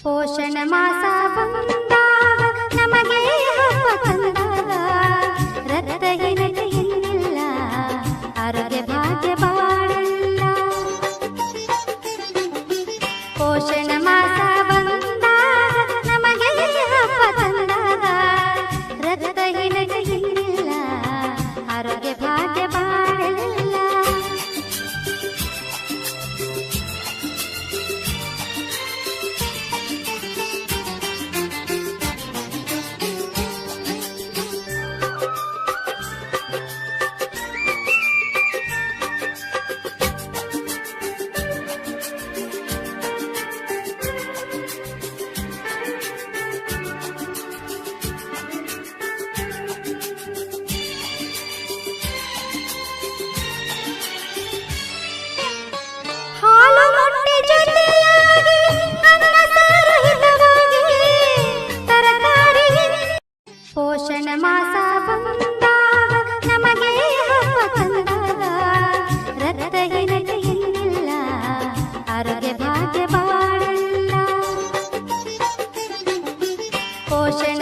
ಪೋಷಣ ಮಾಸ ಬಂದಾಗ ನಮಗೆ ಹಬ್ಬ ತಂದಾಗ ರಕ್ತಹೀನತೆ ಇನ್ನಿಲ್ಲ, ಆರೋಗ್ಯ ಭಾಗ್ಯ ಬಾಳಲ್ಲ. ಪೋಷಣ ಮಾಸ ಬಂದಾಗ ನಮಗೆ ಹಬ್ಬ ತಂದಾಗ ರಕ್ತಹೀನತೆ ಇನ್ನಿಲ್ಲ, ಆರೋಗ್ಯ ಭಾಗ್ಯ ಬಾಳಲ್ಲ. ಪೋಷಣ ಮಾಸ ಬಂದಾಗ ನಮಗೆ ಹಬ್ಬ ತಂದಾಗ ರಕ್ತಹೀನತೆ ಇನ್ನಿಲ್ಲ, ಆರೋಗ್ಯ ಭಾಗ್ಯ ಬಾಳಲ್ಲ. ಪೋಷಣ